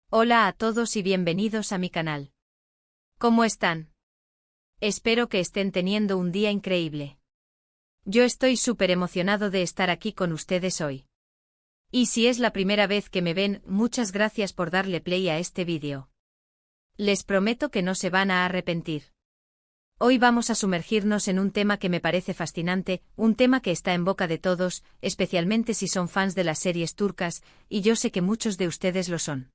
Hola a todos y bienvenidos a mi canal. ¿Cómo están? Espero que estén teniendo un día increíble. Yo estoy súper emocionado de estar aquí con ustedes hoy. Y si es la primera vez que me ven, muchas gracias por darle play a este vídeo. Les prometo que no se van a arrepentir. Hoy vamos a sumergirnos en un tema que me parece fascinante, un tema que está en boca de todos, especialmente si son fans de las series turcas, y yo sé que muchos de ustedes lo son.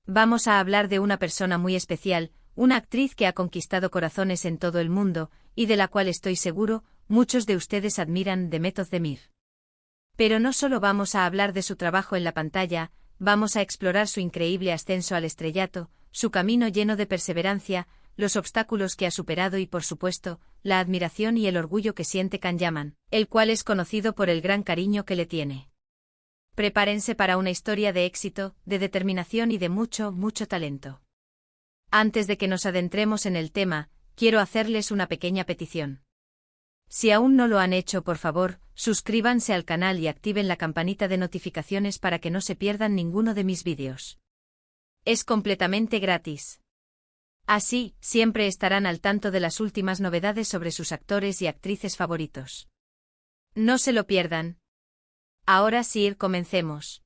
Vamos a hablar de una persona muy especial, una actriz que ha conquistado corazones en todo el mundo, y de la cual estoy seguro, muchos de ustedes admiran, Demet Özdemir. Pero no solo vamos a hablar de su trabajo en la pantalla, vamos a explorar su increíble ascenso al estrellato, su camino lleno de perseverancia, los obstáculos que ha superado y por supuesto, la admiración y el orgullo que siente Can Yaman, el cual es conocido por el gran cariño que le tiene. Prepárense para una historia de éxito, de determinación y de mucho, mucho talento. Antes de que nos adentremos en el tema, quiero hacerles una pequeña petición. Si aún no lo han hecho, por favor, suscríbanse al canal y activen la campanita de notificaciones para que no se pierdan ninguno de mis vídeos. Es completamente gratis. Así, siempre estarán al tanto de las últimas novedades sobre sus actores y actrices favoritos. No se lo pierdan. Ahora sí, comencemos.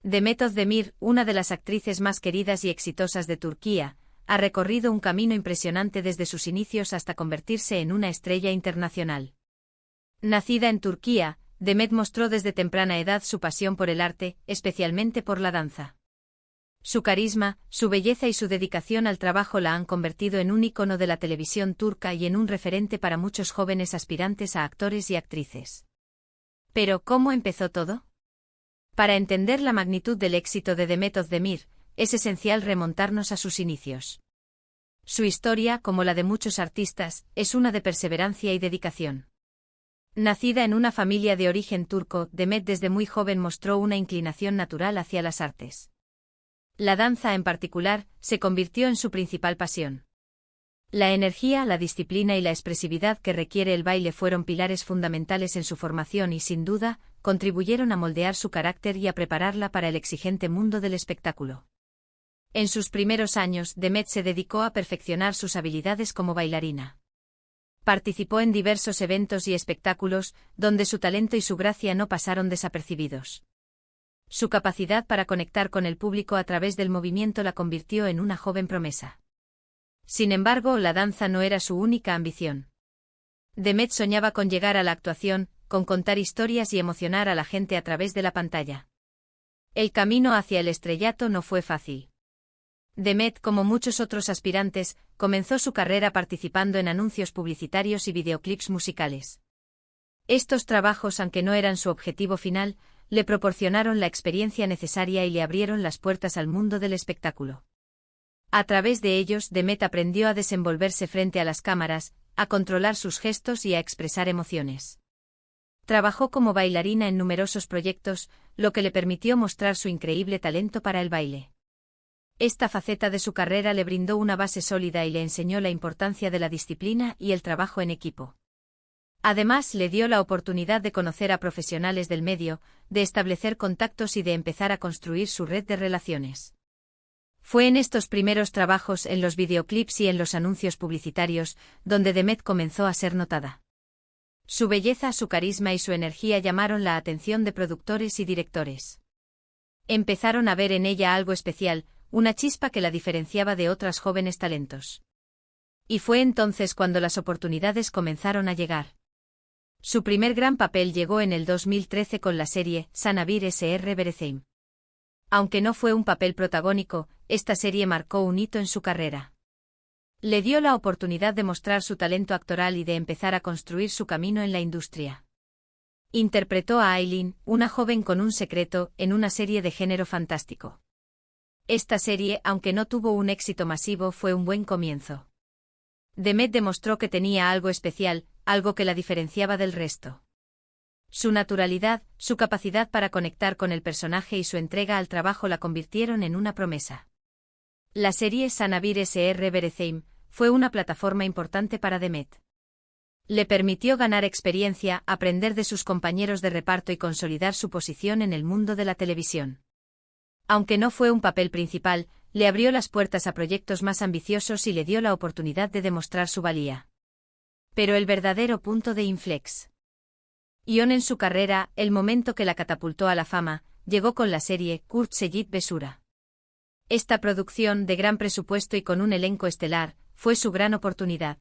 Demet Özdemir, una de las actrices más queridas y exitosas de Turquía, ha recorrido un camino impresionante desde sus inicios hasta convertirse en una estrella internacional. Nacida en Turquía, Demet mostró desde temprana edad su pasión por el arte, especialmente por la danza. Su carisma, su belleza y su dedicación al trabajo la han convertido en un ícono de la televisión turca y en un referente para muchos jóvenes aspirantes a actores y actrices. Pero, ¿cómo empezó todo? Para entender la magnitud del éxito de Demet Özdemir, es esencial remontarnos a sus inicios. Su historia, como la de muchos artistas, es una de perseverancia y dedicación. Nacida en una familia de origen turco, Demet desde muy joven mostró una inclinación natural hacia las artes. La danza en particular, se convirtió en su principal pasión. La energía, la disciplina y la expresividad que requiere el baile fueron pilares fundamentales en su formación y, sin duda, contribuyeron a moldear su carácter y a prepararla para el exigente mundo del espectáculo. En sus primeros años, Demet se dedicó a perfeccionar sus habilidades como bailarina. Participó en diversos eventos y espectáculos, donde su talento y su gracia no pasaron desapercibidos. Su capacidad para conectar con el público a través del movimiento la convirtió en una joven promesa. Sin embargo, la danza no era su única ambición. Demet soñaba con llegar a la actuación, con contar historias y emocionar a la gente a través de la pantalla. El camino hacia el estrellato no fue fácil. Demet, como muchos otros aspirantes, comenzó su carrera participando en anuncios publicitarios y videoclips musicales. Estos trabajos, aunque no eran su objetivo final, le proporcionaron la experiencia necesaria y le abrieron las puertas al mundo del espectáculo. A través de ellos, Demet aprendió a desenvolverse frente a las cámaras, a controlar sus gestos y a expresar emociones. Trabajó como bailarina en numerosos proyectos, lo que le permitió mostrar su increíble talento para el baile. Esta faceta de su carrera le brindó una base sólida y le enseñó la importancia de la disciplina y el trabajo en equipo. Además, le dio la oportunidad de conocer a profesionales del medio, de establecer contactos y de empezar a construir su red de relaciones. Fue en estos primeros trabajos, en los videoclips y en los anuncios publicitarios, donde Demet comenzó a ser notada. Su belleza, su carisma y su energía llamaron la atención de productores y directores. Empezaron a ver en ella algo especial, una chispa que la diferenciaba de otras jóvenes talentos. Y fue entonces cuando las oportunidades comenzaron a llegar. Su primer gran papel llegó en el 2013 con la serie Sana Bir Sr. Bereceğim. Aunque no fue un papel protagónico, esta serie marcó un hito en su carrera. Le dio la oportunidad de mostrar su talento actoral y de empezar a construir su camino en la industria. Interpretó a Aylin, una joven con un secreto, en una serie de género fantástico. Esta serie, aunque no tuvo un éxito masivo, fue un buen comienzo. Demet demostró que tenía algo especial, algo que la diferenciaba del resto. Su naturalidad, su capacidad para conectar con el personaje y su entrega al trabajo la convirtieron en una promesa. La serie Sana Bir Sr. Bereceğim fue una plataforma importante para Demet. Le permitió ganar experiencia, aprender de sus compañeros de reparto y consolidar su posición en el mundo de la televisión. Aunque no fue un papel principal, le abrió las puertas a proyectos más ambiciosos y le dio la oportunidad de demostrar su valía. Pero el verdadero punto de inflexión en su carrera, el momento que la catapultó a la fama, llegó con la serie Kurt Seyit Besura. Esta producción, de gran presupuesto y con un elenco estelar, fue su gran oportunidad.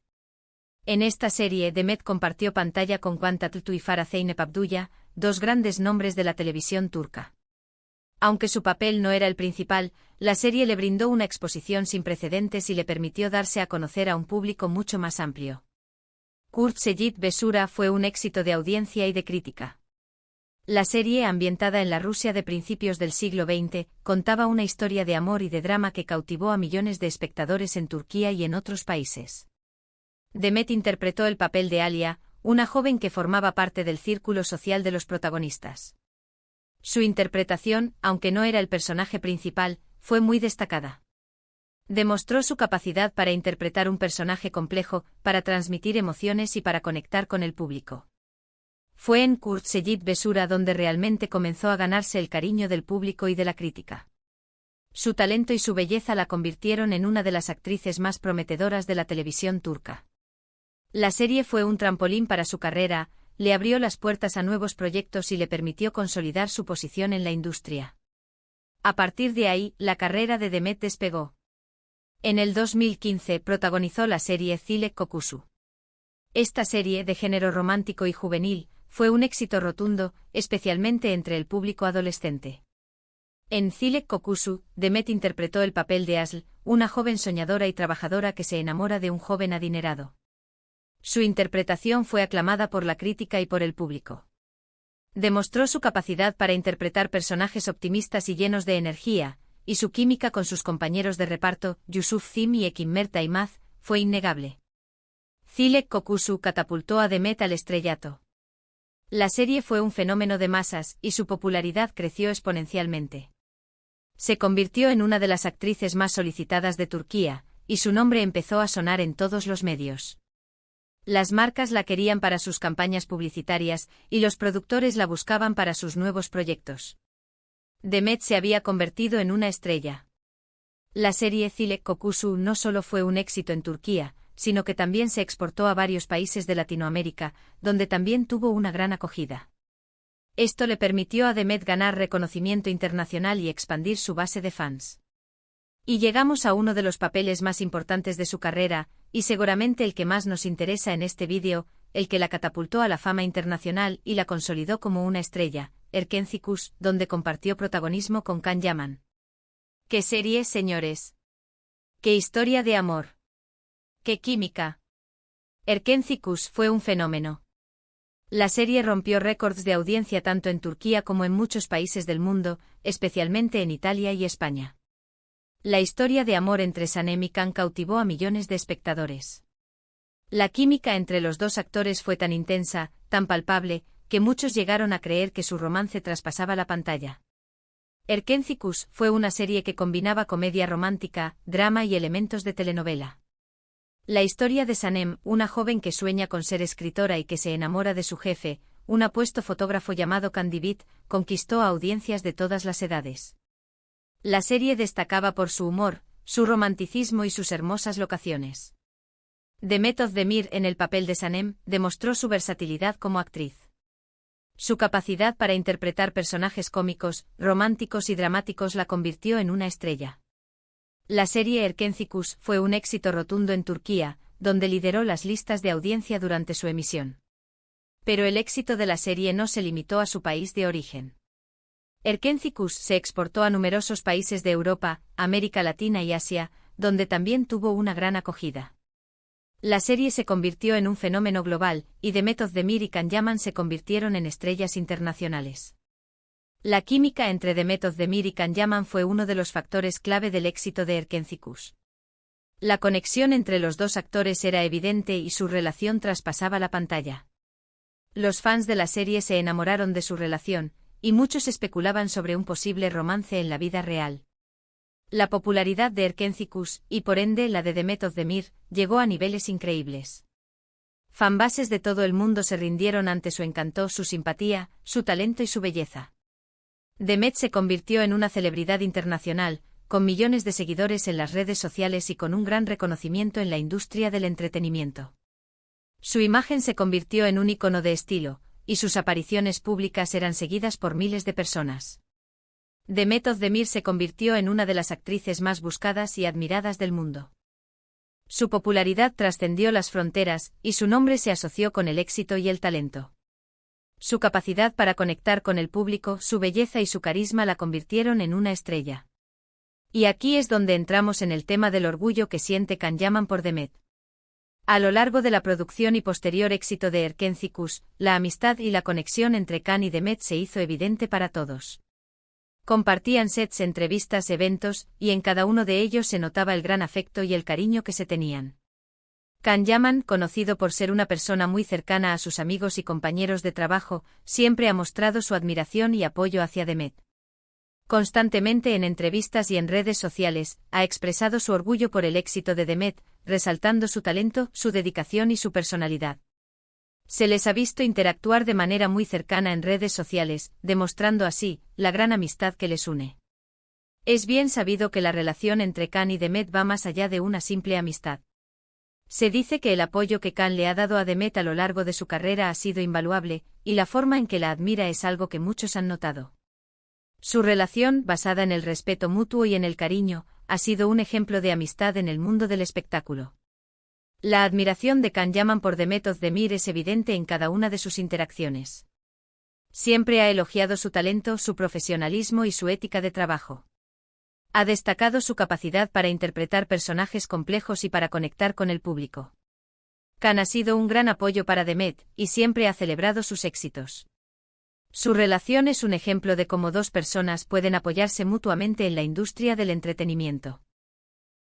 En esta serie, Demet compartió pantalla con Kıvanç Tatlıtuğ y Farah Zeynep Abdullah, dos grandes nombres de la televisión turca. Aunque su papel no era el principal, la serie le brindó una exposición sin precedentes y le permitió darse a conocer a un público mucho más amplio. Kurt Seyit Besura fue un éxito de audiencia y de crítica. La serie, ambientada en la Rusia de principios del siglo XX, contaba una historia de amor y de drama que cautivó a millones de espectadores en Turquía y en otros países. Demet interpretó el papel de Alia, una joven que formaba parte del círculo social de los protagonistas. Su interpretación, aunque no era el personaje principal, fue muy destacada. Demostró su capacidad para interpretar un personaje complejo, para transmitir emociones y para conectar con el público. Fue en Kurt Seyit Besura donde realmente comenzó a ganarse el cariño del público y de la crítica. Su talento y su belleza la convirtieron en una de las actrices más prometedoras de la televisión turca. La serie fue un trampolín para su carrera, le abrió las puertas a nuevos proyectos y le permitió consolidar su posición en la industria. A partir de ahí, la carrera de Demet despegó. En el 2015 protagonizó la serie Zilek Kokusu. Esta serie, de género romántico y juvenil, fue un éxito rotundo, especialmente entre el público adolescente. En Zilek Kokusu, Demet interpretó el papel de Aslı, una joven soñadora y trabajadora que se enamora de un joven adinerado. Su interpretación fue aclamada por la crítica y por el público. Demostró su capacidad para interpretar personajes optimistas y llenos de energía, y su química con sus compañeros de reparto, Yusuf Zim y Ekim Mertaymaz, fue innegable. Zilek Kokusu catapultó a Demet al estrellato. La serie fue un fenómeno de masas, y su popularidad creció exponencialmente. Se convirtió en una de las actrices más solicitadas de Turquía, y su nombre empezó a sonar en todos los medios. Las marcas la querían para sus campañas publicitarias, y los productores la buscaban para sus nuevos proyectos. Demet se había convertido en una estrella. La serie Zilek Kokusu no solo fue un éxito en Turquía, sino que también se exportó a varios países de Latinoamérica, donde también tuvo una gran acogida. Esto le permitió a Demet ganar reconocimiento internacional y expandir su base de fans. Y llegamos a uno de los papeles más importantes de su carrera, y seguramente el que más nos interesa en este vídeo, el que la catapultó a la fama internacional y la consolidó como una estrella, Erkenci, donde compartió protagonismo con Can Yaman. ¡Qué serie, señores! ¡Qué historia de amor! ¡Qué química! Erkenci fue un fenómeno. La serie rompió récords de audiencia tanto en Turquía como en muchos países del mundo, especialmente en Italia y España. La historia de amor entre Sanem y Can cautivó a millones de espectadores. La química entre los dos actores fue tan intensa, tan palpable, que muchos llegaron a creer que su romance traspasaba la pantalla. Erkenci fue una serie que combinaba comedia romántica, drama y elementos de telenovela. La historia de Sanem, una joven que sueña con ser escritora y que se enamora de su jefe, un apuesto fotógrafo llamado Can Divit, conquistó a audiencias de todas las edades. La serie destacaba por su humor, su romanticismo y sus hermosas locaciones. Demet Özdemir, en el papel de Sanem, demostró su versatilidad como actriz. Su capacidad para interpretar personajes cómicos, románticos y dramáticos la convirtió en una estrella. La serie Erkenci fue un éxito rotundo en Turquía, donde lideró las listas de audiencia durante su emisión. Pero el éxito de la serie no se limitó a su país de origen. Erkenci se exportó a numerosos países de Europa, América Latina y Asia, donde también tuvo una gran acogida. La serie se convirtió en un fenómeno global, y Demet Özdemir y Can Yaman se convirtieron en estrellas internacionales. La química entre Demet Özdemir y Can Yaman fue uno de los factores clave del éxito de Erkenci. La conexión entre los dos actores era evidente y su relación traspasaba la pantalla. Los fans de la serie se enamoraron de su relación, y muchos especulaban sobre un posible romance en la vida real. La popularidad de Erkenci, y por ende la de Demet Özdemir, llegó a niveles increíbles. Fanbases de todo el mundo se rindieron ante su encanto, su simpatía, su talento y su belleza. Demet se convirtió en una celebridad internacional, con millones de seguidores en las redes sociales y con un gran reconocimiento en la industria del entretenimiento. Su imagen se convirtió en un icono de estilo, y sus apariciones públicas eran seguidas por miles de personas. Demet Özdemir se convirtió en una de las actrices más buscadas y admiradas del mundo. Su popularidad trascendió las fronteras, y su nombre se asoció con el éxito y el talento. Su capacidad para conectar con el público, su belleza y su carisma la convirtieron en una estrella. Y aquí es donde entramos en el tema del orgullo que siente Can Yaman por Demet. A lo largo de la producción y posterior éxito de Erkenci, la amistad y la conexión entre Can y Demet se hizo evidente para todos. Compartían sets, entrevistas, eventos, y en cada uno de ellos se notaba el gran afecto y el cariño que se tenían. Can Yaman, conocido por ser una persona muy cercana a sus amigos y compañeros de trabajo, siempre ha mostrado su admiración y apoyo hacia Demet. Constantemente en entrevistas y en redes sociales, ha expresado su orgullo por el éxito de Demet, resaltando su talento, su dedicación y su personalidad. Se les ha visto interactuar de manera muy cercana en redes sociales, demostrando así la gran amistad que les une. Es bien sabido que la relación entre Can y Demet va más allá de una simple amistad. Se dice que el apoyo que Can le ha dado a Demet a lo largo de su carrera ha sido invaluable, y la forma en que la admira es algo que muchos han notado. Su relación, basada en el respeto mutuo y en el cariño, ha sido un ejemplo de amistad en el mundo del espectáculo. La admiración de Can Yaman por Demet Özdemir es evidente en cada una de sus interacciones. Siempre ha elogiado su talento, su profesionalismo y su ética de trabajo. Ha destacado su capacidad para interpretar personajes complejos y para conectar con el público. Can ha sido un gran apoyo para Demet, y siempre ha celebrado sus éxitos. Su relación es un ejemplo de cómo dos personas pueden apoyarse mutuamente en la industria del entretenimiento.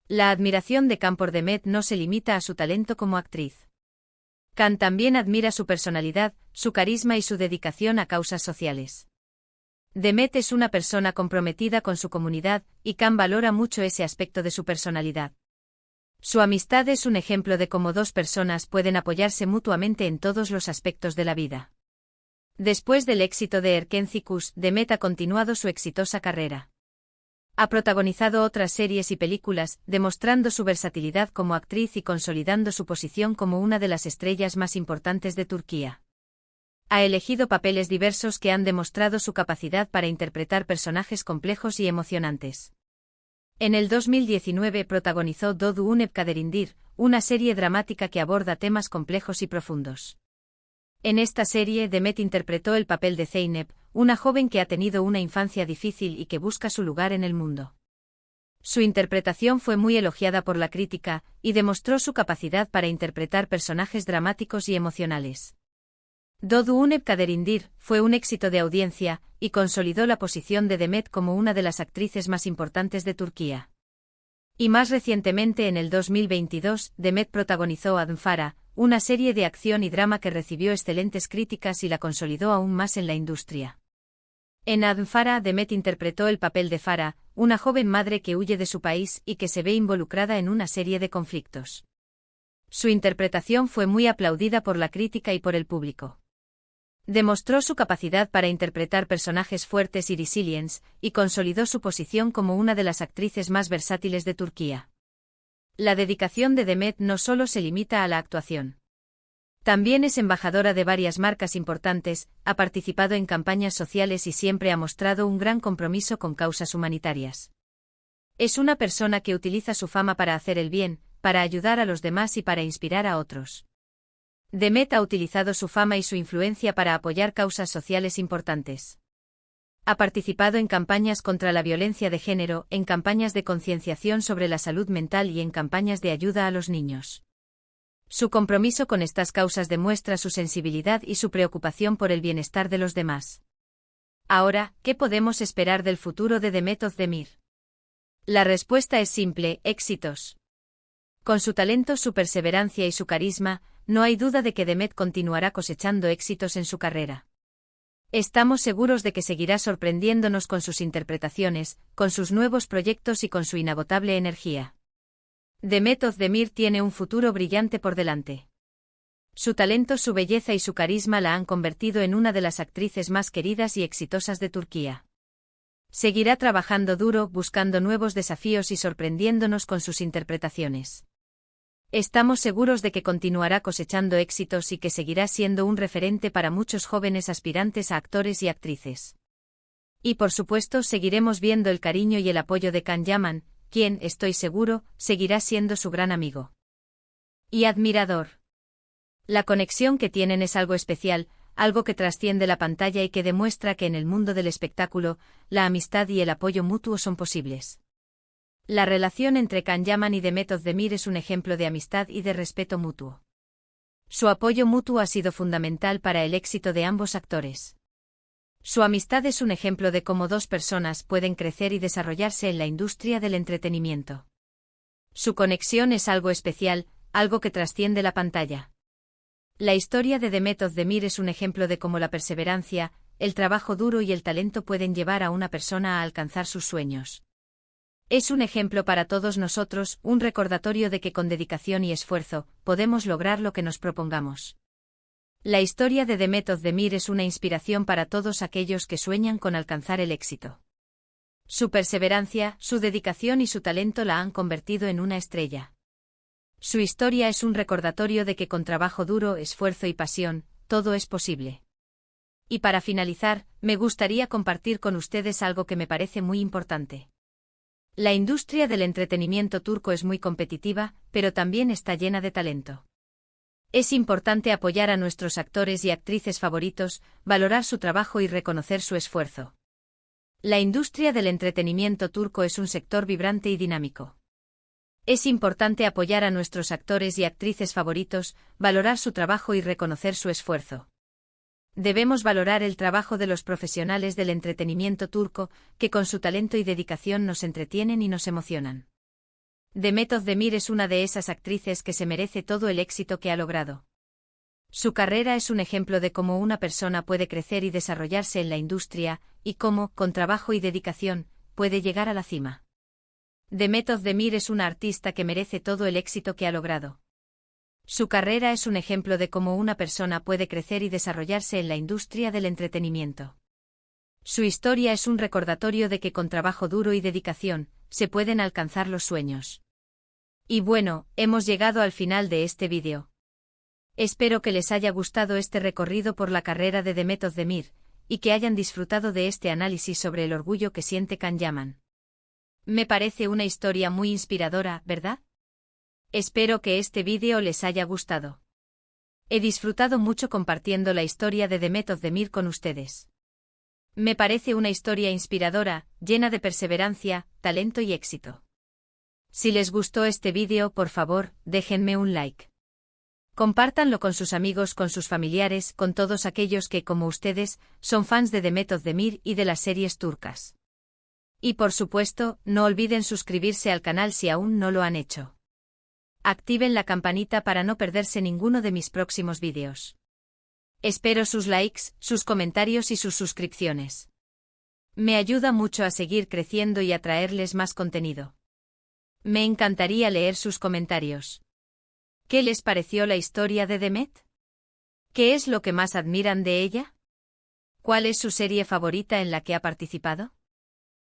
La admiración de Can por Demet no se limita a su talento como actriz. Can también admira su personalidad, su carisma y su dedicación a causas sociales. Demet es una persona comprometida con su comunidad, y Can valora mucho ese aspecto de su personalidad. Su amistad es un ejemplo de cómo dos personas pueden apoyarse mutuamente en todos los aspectos de la vida. Después del éxito de Erkenci, Demet ha continuado su exitosa carrera. Ha protagonizado otras series y películas, demostrando su versatilidad como actriz y consolidando su posición como una de las estrellas más importantes de Turquía. Ha elegido papeles diversos que han demostrado su capacidad para interpretar personajes complejos y emocionantes. En el 2019 protagonizó Doğduğun Kaderindir, una serie dramática que aborda temas complejos y profundos. En esta serie Demet interpretó el papel de Zeynep, una joven que ha tenido una infancia difícil y que busca su lugar en el mundo. Su interpretación fue muy elogiada por la crítica, y demostró su capacidad para interpretar personajes dramáticos y emocionales. Doğduğun Kaderindir fue un éxito de audiencia, y consolidó la posición de Demet como una de las actrices más importantes de Turquía. Y más recientemente en el 2022, Demet protagonizó Adnfara, una serie de acción y drama que recibió excelentes críticas y la consolidó aún más en la industria. En Adnfara, Demet interpretó el papel de Farah, una joven madre que huye de su país y que se ve involucrada en una serie de conflictos. Su interpretación fue muy aplaudida por la crítica y por el público. Demostró su capacidad para interpretar personajes fuertes y resilientes, y consolidó su posición como una de las actrices más versátiles de Turquía. La dedicación de Demet no solo se limita a la actuación. También es embajadora de varias marcas importantes, ha participado en campañas sociales y siempre ha mostrado un gran compromiso con causas humanitarias. Es una persona que utiliza su fama para hacer el bien, para ayudar a los demás y para inspirar a otros. Demet ha utilizado su fama y su influencia para apoyar causas sociales importantes. Ha participado en campañas contra la violencia de género, en campañas de concienciación sobre la salud mental y en campañas de ayuda a los niños. Su compromiso con estas causas demuestra su sensibilidad y su preocupación por el bienestar de los demás. Ahora, ¿qué podemos esperar del futuro de Demet Özdemir? La respuesta es simple: éxitos. Con su talento, su perseverancia y su carisma, no hay duda de que Demet continuará cosechando éxitos en su carrera. Estamos seguros de que seguirá sorprendiéndonos con sus interpretaciones, con sus nuevos proyectos y con su inagotable energía. Demet Özdemir tiene un futuro brillante por delante. Su talento, su belleza y su carisma la han convertido en una de las actrices más queridas y exitosas de Turquía. Seguirá trabajando duro, buscando nuevos desafíos y sorprendiéndonos con sus interpretaciones. Estamos seguros de que continuará cosechando éxitos y que seguirá siendo un referente para muchos jóvenes aspirantes a actores y actrices. Y por supuesto seguiremos viendo el cariño y el apoyo de Can Yaman, quien, estoy seguro, seguirá siendo su gran amigo y admirador. La conexión que tienen es algo especial, algo que trasciende la pantalla y que demuestra que en el mundo del espectáculo, la amistad y el apoyo mutuo son posibles. La relación entre Can Yaman y Demet Özdemir es un ejemplo de amistad y de respeto mutuo. Su apoyo mutuo ha sido fundamental para el éxito de ambos actores. Su amistad es un ejemplo de cómo dos personas pueden crecer y desarrollarse en la industria del entretenimiento. Su conexión es algo especial, algo que trasciende la pantalla. La historia de Demet Özdemir es un ejemplo de cómo la perseverancia, el trabajo duro y el talento pueden llevar a una persona a alcanzar sus sueños. Es un ejemplo para todos nosotros, un recordatorio de que con dedicación y esfuerzo, podemos lograr lo que nos propongamos. La historia de Demet Özdemir es una inspiración para todos aquellos que sueñan con alcanzar el éxito. Su perseverancia, su dedicación y su talento la han convertido en una estrella. Su historia es un recordatorio de que con trabajo duro, esfuerzo y pasión, todo es posible. Y para finalizar, me gustaría compartir con ustedes algo que me parece muy importante. La industria del entretenimiento turco es muy competitiva, pero también está llena de talento. Es importante apoyar a nuestros actores y actrices favoritos, valorar su trabajo y reconocer su esfuerzo. La industria del entretenimiento turco es un sector vibrante y dinámico. Es importante apoyar a nuestros actores y actrices favoritos, valorar su trabajo y reconocer su esfuerzo. Debemos valorar el trabajo de los profesionales del entretenimiento turco, que con su talento y dedicación nos entretienen y nos emocionan. Demet Özdemir es una de esas actrices que se merece todo el éxito que ha logrado. Su carrera es un ejemplo de cómo una persona puede crecer y desarrollarse en la industria, y cómo, con trabajo y dedicación, puede llegar a la cima. Demet Özdemir es una artista que merece todo el éxito que ha logrado. Su carrera es un ejemplo de cómo una persona puede crecer y desarrollarse en la industria del entretenimiento. Su historia es un recordatorio de que con trabajo duro y dedicación, se pueden alcanzar los sueños. Y bueno, hemos llegado al final de este vídeo. Espero que les haya gustado este recorrido por la carrera de Demet Özdemir, y que hayan disfrutado de este análisis sobre el orgullo que siente Can Yaman. Me parece una historia muy inspiradora, ¿verdad? Espero que este vídeo les haya gustado. He disfrutado mucho compartiendo la historia de Demet Özdemir con ustedes. Me parece una historia inspiradora, llena de perseverancia, talento y éxito. Si les gustó este vídeo, por favor, déjenme un like. Compártanlo con sus amigos, con sus familiares, con todos aquellos que, como ustedes, son fans de Demet Özdemir y de las series turcas. Y por supuesto, no olviden suscribirse al canal si aún no lo han hecho. Activen la campanita para no perderse ninguno de mis próximos vídeos. Espero sus likes, sus comentarios y sus suscripciones. Me ayuda mucho a seguir creciendo y a traerles más contenido. Me encantaría leer sus comentarios. ¿Qué les pareció la historia de Demet? ¿Qué es lo que más admiran de ella? ¿Cuál es su serie favorita en la que ha participado?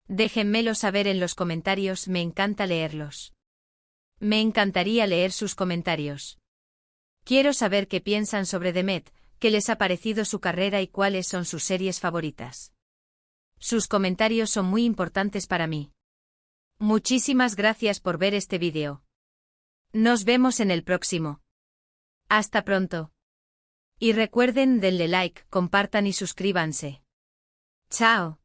Déjenmelo saber en los comentarios, me encanta leerlos. Me encantaría leer sus comentarios. Quiero saber qué piensan sobre Demet, qué les ha parecido su carrera y cuáles son sus series favoritas. Sus comentarios son muy importantes para mí. Muchísimas gracias por ver este vídeo. Nos vemos en el próximo. Hasta pronto. Y recuerden, denle like, compartan y suscríbanse. Chao.